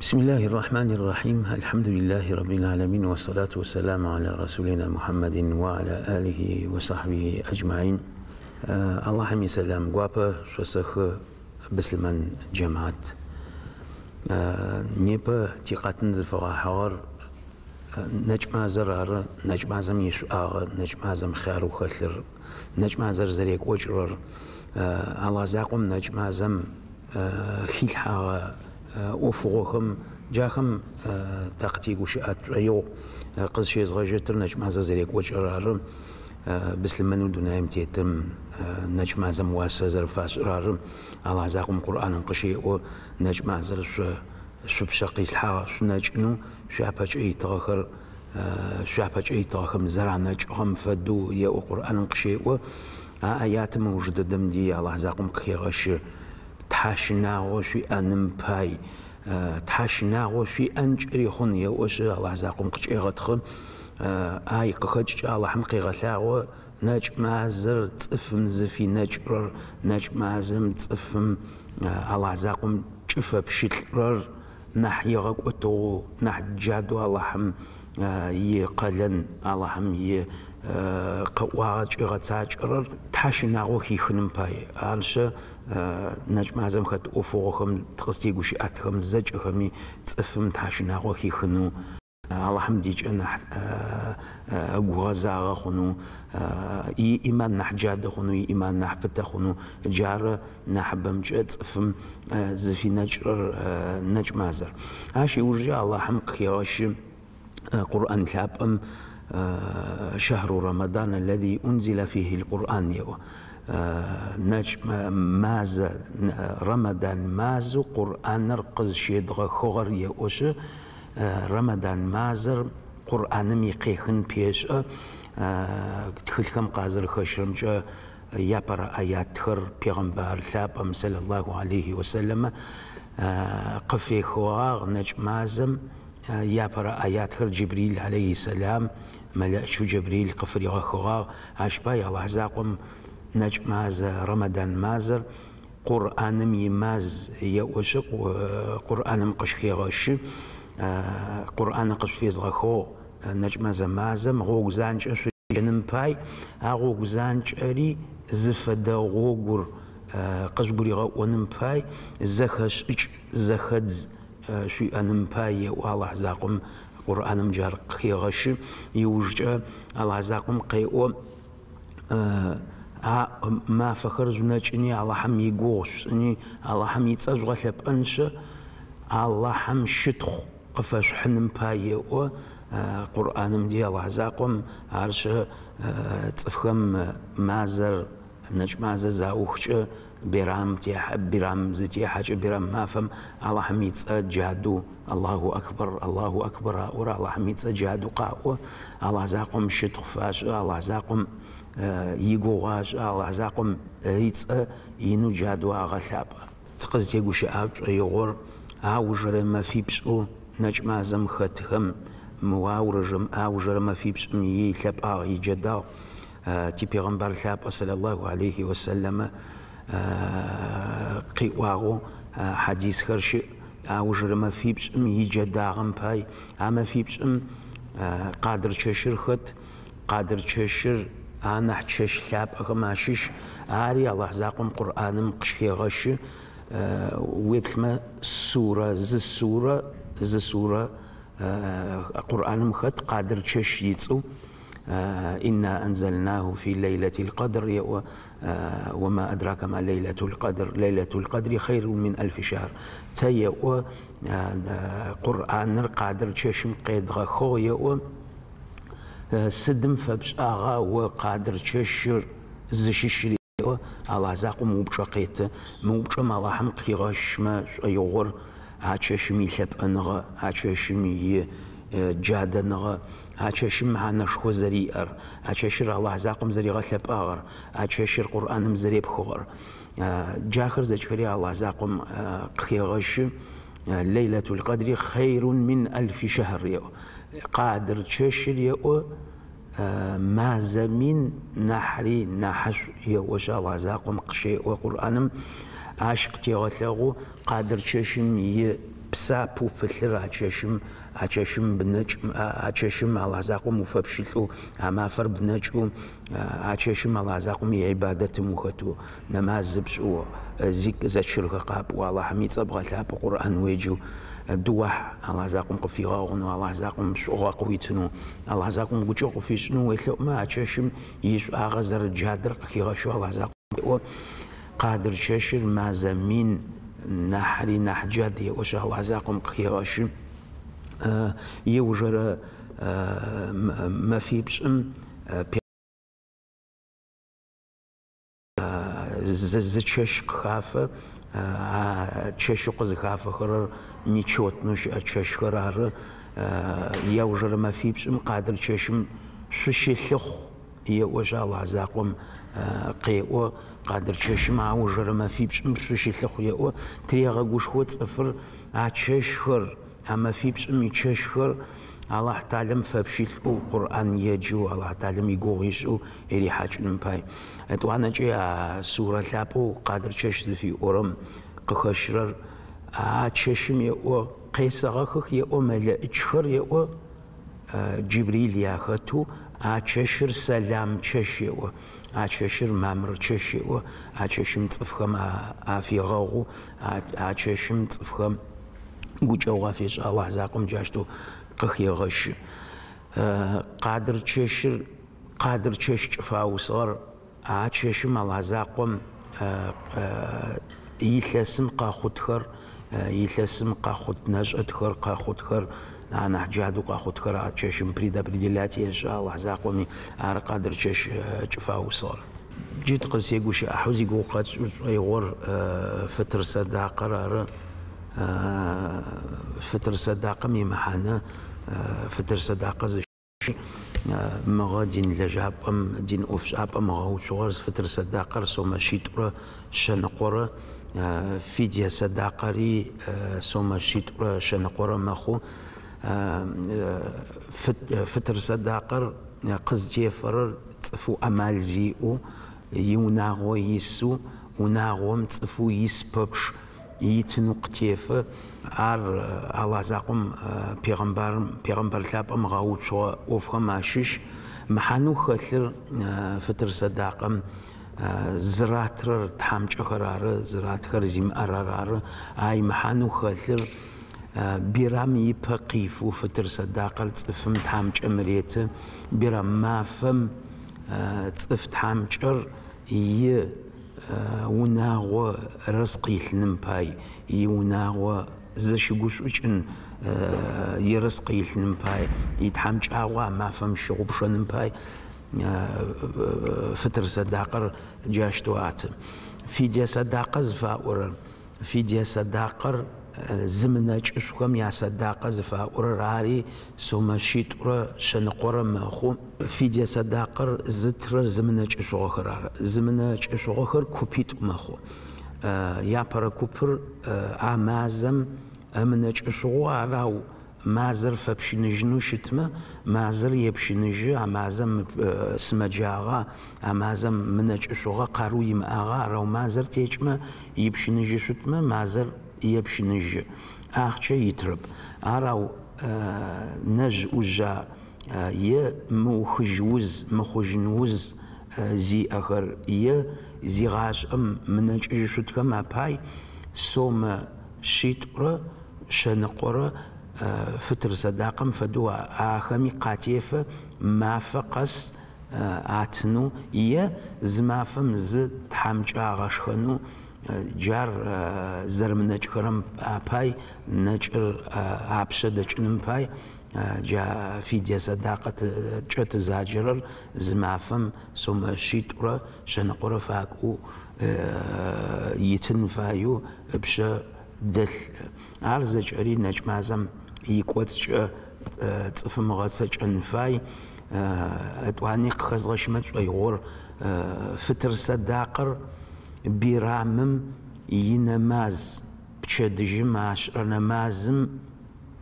بسم الله الرحمن الرحيم. الحمد لله رب العالمين، والصلاة والسلام على رسولنا محمد وعلى آله وصحبه أجمعين. الله حمي سلام قوابا شوسخ بسلمان جماعت نيبا تيقاتن زفغا حوار نجمع زرار نجمع زم يسوع نجمع زم خير وخسر نجمع زر زريك وجرر الله زاقم نجمع زم خيل حاغا وفوقهم جاهم تقتيق وشات أيو قص شيء صغير نجمع زريك وجرر بسلمان دونايم تيتم نجمع زم واسع زر فاسرار الله زاقم قرآن قشي ونجمع زر شو بشقيس حاغا شو نجنو شو أباج أي تاخر شو أباج أي تاخر زرع نجهم فدو يا قرآن قشي و آيات موجودة دمدي الله زاقم خيغش تحشنا وشي أنم باي تحشنا وشي أنجري خن يا وش الله زاقم قشي غتخم آي قخج الله حمقي غثاء نجمع زر تفهم زفي نجرر نجمع زم تفهم الله زاقم شوف بشترر نح يغقطو نح جادو الله حم يقلن الله حم ي قواج غتاجرر تحشنا وخي خنم باي انش نجمع زم خت افوخم تخستي غشي اتخم زجخمي تفهم تحشنا وخي خنو الله حمديج أنا أجوازا خنو إيمان نحجاد خنو إيمان نحبت خنو جار نحبم جد فم زفي نجر نجمازر هاشي ورجع الله حمق خياش قرآن ثابم شهر رمضان الذي أنزل فيه القرآن يو نجم ماز رمضان ماز قرآن رقز شيدغ خغر يوش رمضان مازر قرآن ميقيخن بيش تخلكم قازر خشرمجا يابر آيات خر پیغمبر ثابم صلى الله عليه وسلم قفي خواغ نجمازم يابر آيات خر جبريل عليه السلام ملائشو جبريل قفري خواغ عشبايا وحزاقم نجماز رمضان مازر قرآن ميماز يوشق وقرآن مقشخي غش قرآن قش في زغخو نجمة زمازم غوغ زانج أشري جنم باي غوغ زانج أري زفدا غوغر قش بري غونم باي زخش زخدز شو أنم باي والله زاقم قرآن مجار خيغش يوجد الله زاقم قيو ما فخر زناجني الله حم يقوش اني الله حم يتصغى لب انش الله حم شتخ قفاش حنم باي و قرآن مدي الله زاقم عرش تفخم مازر نجمازر زاوخش برام تيح برام زتي حاجة برام ما فهم الله حم يتسجادو الله أكبر الله أكبر ورا الله حم يتسجادو قاو الله زاقم شتخ فاش الله زاقم يقواش الله زاقم هيتس ينو جادوا غثاب تقصد يقوش يغور عاوجر ما في بسو نجمع زم ختهم مواورجم عاوجر ما في بسو يثاب يجدا تي پیغمبر ثاب صلى الله عليه وسلم قيواغو حديث خرش عاوجر ما في بسو يجدا غم باي اما في بسو قادر تششر خت قادر تششر أنا حشش ثاب أغماشش عاري الله زاقم قرآن مقشي غش ويبسما سورة ز سورة قرآن مخت قادر تشش يتسو إنا أنزلناه في ليلة القدر وما أدراك ما ليلة القدر ليلة القدر خير من 1000 شهر تي قرآن قادر تشش مقيد غخو سدم فبش آغا وقادر تششر زششري الله زاقم مبشقيت مبشم الله حمقي غشما يغور هاتششمي ثب أنغا هاتششمي جاد أنغا هاتششم عنا شخو زريئر هاتششر الله زاقم زريغا ثب آغر هاتششر قرآن زريب خور جاخر زجكري الله زاقم قي غش ليلة القدر خير من 1000 شهر قادر تششر يو ما زمين نحري نحش يوش الله زاقم قشي وقرآنم عاشق تيغثاغو قادر تششم بسابو بثر عشاشم بنج عشاشم الله زاقم وفبشلو عمافر بنجو عشاشم الله زاقم عبادة مختو نماز بسو زيك زشرق قاب والله حميد صبغ لاب قرآن ويجو دوح الله زاقم قفيغا ونو الله زاقم سوغا قويتنو الله زاقم وجو قفيسنو ويثو ما عشاشم يسو آغازر جادر قيغا شو الله زاقم قادر شاشر ما زمين نحري نحجادي وش الله زاقم قيغاش يوجر ما في بسم زتشش خافه تشش قز خافه خرر نيشوت نش تشش خرر يوجر ما في بسم قادر تششم سوشيلخ يوش الله زاقم قيء قادر تششم عوجر ما في بسم سوشيلخ يو تريغا غوش خو صفر عششخر اما في بسم يتششخر الله تعالى فبشيل القرآن يجو الله تعالى يقويش إلي حاج نمباي أتوانا جاء سورة لابو قادر تشش في أورم قخشرر تششم يو قيس غخخ يو ملأ تشخر يو جبريل ياخدو تششر سلام تشش يو تششر مامر تشش يو تششم تفخم في غاغو تششم تفخم قوجوا فيش الله زاقم جاشتو قخيغش قادر تشش فاوصر عاتشم الله زاقم يلسم قاخدخر يلسم قاخد نجأتخر قاخدخر أنا حجادو قاخدخر عاتشم بريدا بريدلاتي إن شاء الله زاقمي عار قادر تشش فاوصر جيت قصي قوش أحوزي قوقات يغور فتر صدا قرار فتر صداقة ميمحانا فتر صداقة زش مغا دين لجاب دين أوفش أب مغا وشغرز فتر صداقة رسوما شيتورا شنقورا فيديا صداقة ري سوما شيتورا شنقورا مخو فتر صداقة قصدي فرر تفو أمال زيئو يوناغو يسو وناغو متفو يسببش يتنو قتيفة الله زاقم پیغمبر ثاب مغاوت شو وفقم عشش محانو خسر فتر صداقم زراتر تحمج خرار زرات خرزيم أرارار أي محانو خسر بيرام يبقيفو فتر صداقة تصفم تحمج أمريت بيرام ما فم تصف تحمجر وناغو رزقي لنمباي وناغو زشيغوش وشن يرزقي لنمباي يتحمج آوا ما فمش غبش نمباي فتر صداقر جاشتوات في دي صداقة زفاور في دي صداقر زمناج اسكم يا صداقة زفاور راري سوما شيتورا شنقورا ماخو في دي صداقر زتر زمناج اسوخر زمناج اسوخر كوبيت ماخو يا برا كوبر امازم امناج اسو راو مازر فبشنجنو شتما مازر يبشنجي امازم سمجاغا امازم مناج اسوغا قارو يماغا راو مازر تيجما يبشنجي شتما مازر يبشنج أخشى يترب أراو نج وجا ي مخجوز زي آخر ي زي غاش منج شد كم أباي سوم شيتورا شنقورا فتر صداقم فدوا آخمي قاتيفة ما فقس عتنو ي زمافم ز تحمج آغاشخنو جار زرمنج خرم أباي نجر عبشة دجنم باي جا في دي صداقة جت زاجرر زمافم سوم شيتورا شنقورا فاكو يتن فايو بشا دل عرزج أري نجمازم يقوتش تفهم غسج أنفاي أتواني خزغش متغيور فتر صداقر بيرامم ينماز بشدجم عشر نمازم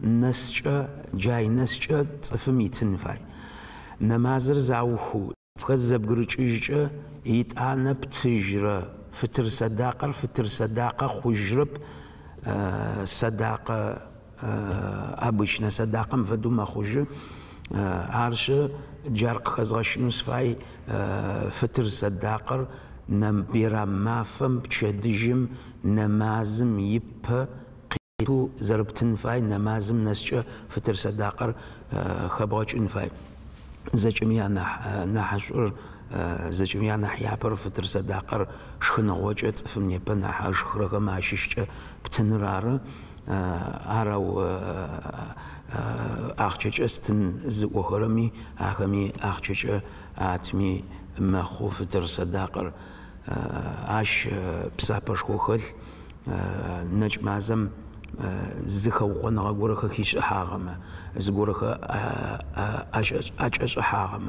نسجة جاي نسجة تفهم يتنفاي نمازر زاوخو تخزب قرجة يتعانى بتجرى فتر صداقة خجرب صداقة обычно صداقة فدو ما خرج عارش جارق خزغشنوس فاي فتر صداقر نم بيرا مافم بشدجم نمازم يب قيتو زربتن فاي نمازم نسجة فتر صداقر خباج انفاي زجميا نحشر زجميا نحيابر فتر صداقر شخنغوج اتفم نيبا نحا شخرغ ماشيش بتنرار عراو أخشش استن زوخرمي أخمي أخشش آتمي مخو فتر صداقر عاش بسابش خوخل نجمازم زخو قنغ غورخ خيش حاغم زغورخ أش حاغم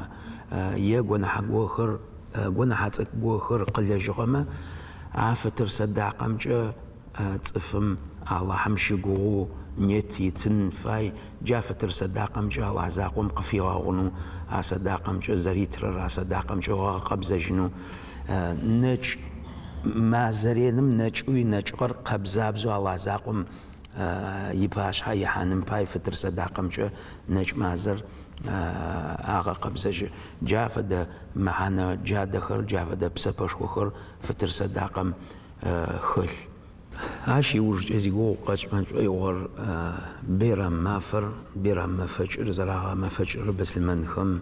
يغون حغوخر غون حاتك غوخر قلجغم عفتر صداقم جا تصفم الله حمشغو نيتيتن فاي جافتر صداقم جا الله زاقم قفيغونو صداقم جا زريتر صداقم جا قبزجنو نج ما زرينم نجوي نجقر قبزابزو الله زاقم يباش هاي حانم باي فتر صداقم جا نج مازر آغا قبزج جافد معنا جا دخر جافد بسبش خوخر فتر صداقم خل عاشي وج ازيغو قاچمن يور بيرام مافر بيرام مفجر زراغا مفجر بس المنخم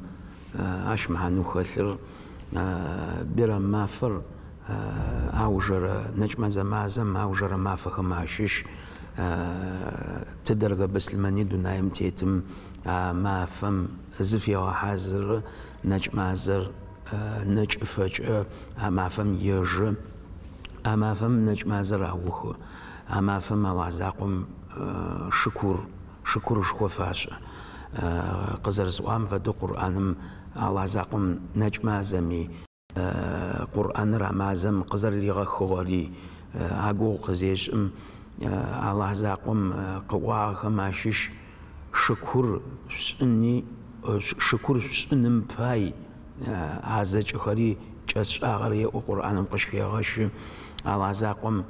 عاش معانو خسر بيرام مافر اوجر نجم زمازم اوجر مافخ ماشيش تدرغ بس المني دونايم تيتم مافم زفيا حازر نجمازر نج فجر مافم يج أما فم نجم زراوخ أما فم الله زاقم شكر شخوفاش قزر زوام فدو قرآنم الله زاقم نجم زمي قرآن رمازم قزر لغا خواري أقو قزيشم الله زاقم قواغ ماشيش شكر سني شكر سنم فاي عزج خري جس أغري وقرآن قشفي غش الله زاقم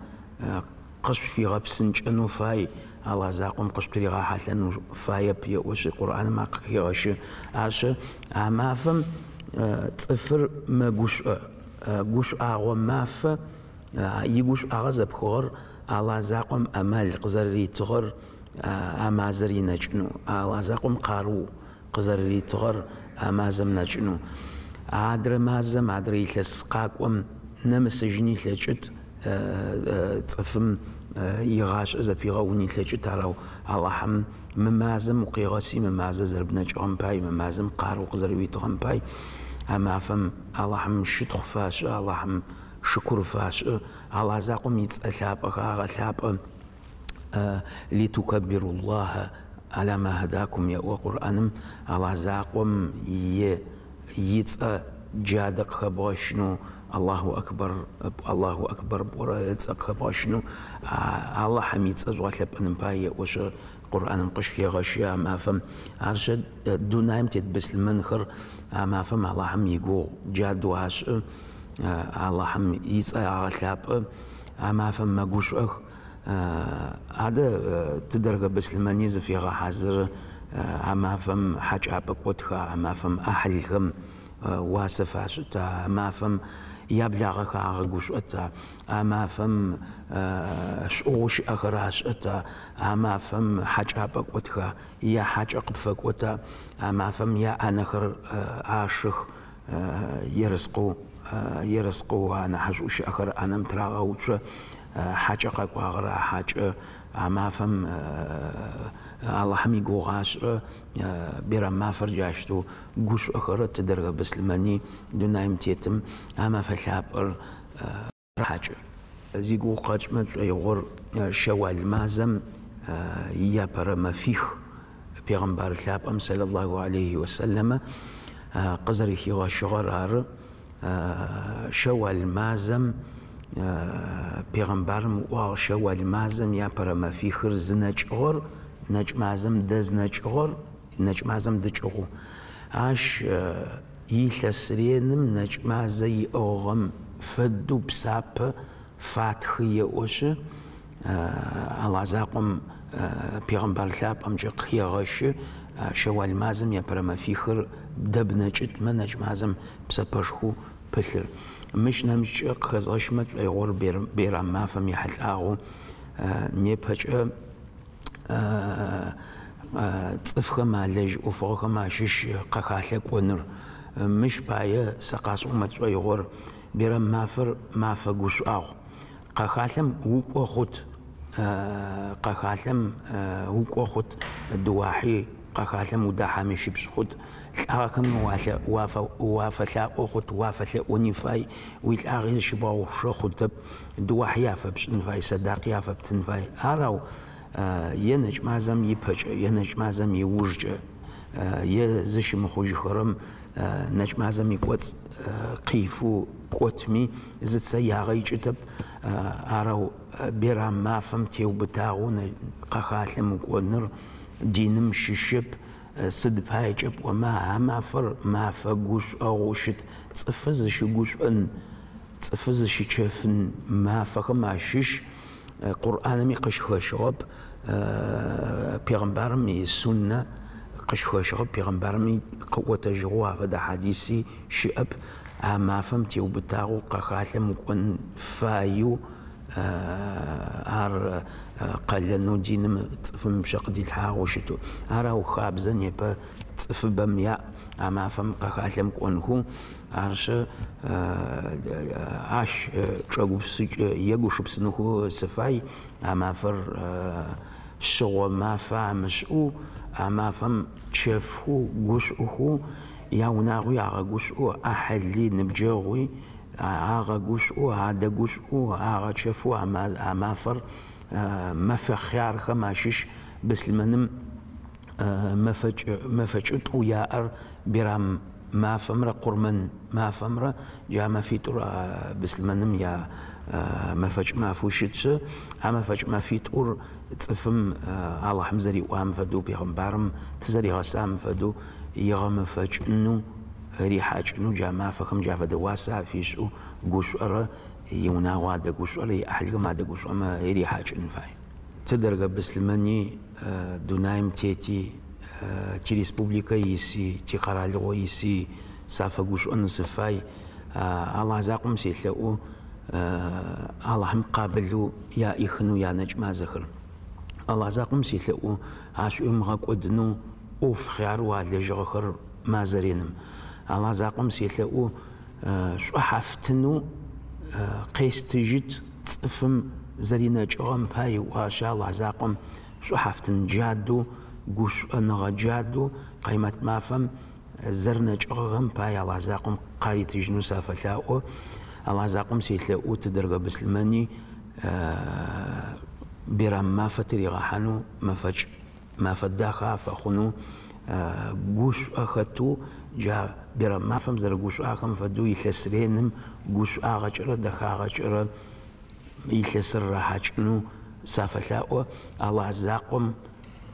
قش في غبسنج أنو فاي الله زاقم قش في غاحة أنو فاي بي وش القرآن ما قشفي غش عرش أما فم تفر ما جوش أغو ماف يجوش أغزب خور الله زاقم أمال قزري تغر أما زري نجنو الله زاقم قارو قزري تغر أما زم نجنو عادر مازم عادر يلس قاقوم نمسجني لجت تفهم يغاش إذا في غوني لجت راو الله حم ممازم وقيغسي ممازم زربنا جام باي ممازم قارو قزروي تغم باي أما فم الله حم شتخ فاش الله حم شكر فاش الله زاقم يتسألاب غاغلاب لتكبروا الله على ما هداكم يا وقرآنم الله زاقم يتسأ جادق خباشنو الله أكبر برا يتسأ خباشنو الله حميد أزوات لبنم باي وش قرآن قشكي غشيا ما فهم عرشد دونايم تدبس المنخر ما فهم الله حم يقو جاد واش الله حم يتسأ عغلاب ما فهم ما قوش هذا تدرج بس المنيز في غحازر ما فهم حاج أبك وتخا ما فهم أحلهم واسف عشتا ما فهم يبلغ عرقوش أتا ما فهم شوش أخراش أتا ما فهم حاج أبك وتخا يا حاج أقبفك وتا ما فهم يا أنخر عاشخ يرزقوا أنا حاجوش أخر أنا متراغوش حاجة قاقوا حاجة ما فهم الله حمي قوغاش بيرا ما فرجاشتو قوش أخرى تدرغ بسلماني دونايم تيتم أما فشابر حاجة زيقو قاجمت يغور شوال مازم يابر ما فيخ بيغمبار شابم صلى الله عليه وسلم قزري خيغا شغرار شوال مازم پیغمبرم و شوال مازم یا پر ما فی خرز نجور نج مازم دز نجور نج مازم دجو عش يلسرينم نج مازي أوغم فدو بساب فاتخية وش الله زاقم بيغمبر ثابم جي خيغش شوال مازم يبرم فيخر دبنا جت منج مازم بسبشخو بثر مش نمش خزغشمت يغور بيرام ما فم يحل آغو نيبهج تصفخ ما لج وفوخ ما شش قخالك ونر مش باية سقاس أمت يغور بيرام ما فقوس آغو قخالم وقو خد قخالم وقو خد دواحي قخالم وداحة مش بسخد الأغاكم وافا خد وافا ونفاي والأغي شباو خد دواحي يافا بسنفاي صداق يافا بتنفاي هراو ينج مازم يبهج ينج مازم يوجج يزش مخوج خرم نج مازم يقوت قيفو قوتمي زت سياغي جتب أراو بيرام ما فهمتي وبتاعون قخاتلم وقنر دينم ششب صد بايجب وما ما فقوس أغوشت تصفز شقوس أن تصفز ششفن ما فخم شش قرآن مي قشخشغب بيغمبرم السنة قشخشغب بيغمبرم قوة جوا فدا حديثي شئب ما فهمتي وبتاعو قخاتلم وقن فايو ار قلنو دينم تفهم شقدي الحاوشتو اراو خابزن يبا تف بميا ما فهم قخاتلم قنهو ارش اش تشغوس يغوش بسنهو سفاي ما فر شو ما فهمشو ما فهم تشفو غوشو ياوناغو يا غوشو احلي نبجوي آغا جوشو هذا جوشو آغا شافو عمافر ما في خيار خماشش بس لمنم ما فجأت ويا برام ما فمرة قرمن ما فمرة جا ما في تور بس لمنم يا ما فج ما فوشتش ما فج ما في تور تفهم الله حمزري وام فدو بيغمبارم تزري غسام فدو يغم فج إنه ريحاج إنه جامع فخم جافة دواسة فيشو جوش أرى يونا وادا جوش أرى أحلى ما دا جوش أما ريحاج إنفاي تدرج بسلماني دونايم تيتي تي ريسبوبليكا يسي تي قرالو يسي سافا جوش أن سفاي الله زاقم سيتلاقو الله هم قابلو يا إخنو يا نجم زخر الله زاقم سيتلاقو عاش غاك ودنو أوف خيار وعلى جغخر ما زرينم الله زاقم سيتلاقو شو حفتنو قيس تجد تفهم زرينا جغم باي واشا الله زاقم شو حفتن جادو قوش أنغا جادو قيمة ما فهم زرنا جغم باي الله زاقم قاري تجنو سافتلاقو الله زاقم سيتلاقو تدرغ بسلماني برام ما فتري غحانو ما فداخا فخنو جوش أخذتو جا برام ما فهم زر جوش أخم فدو يلسرينم جوش أغجر دخا أغجر يلسر راحجنو سافلاو الله زاقم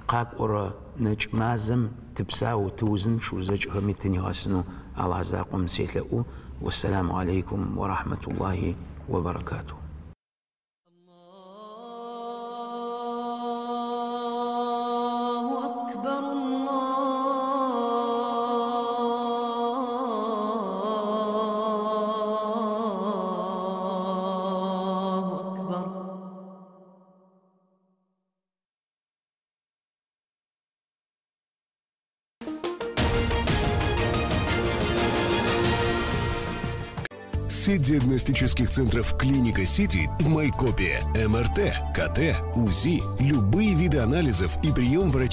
قاقورا نجمازم تبساو توزن شو زج غميتني غسنو الله زاقم سيتلاقو والسلام عليكم ورحمة الله وبركاته. Сеть диагностических центров «Клиника Сити» в Майкопе. МРТ, КТ, УЗИ, любые виды анализов и прием врачей.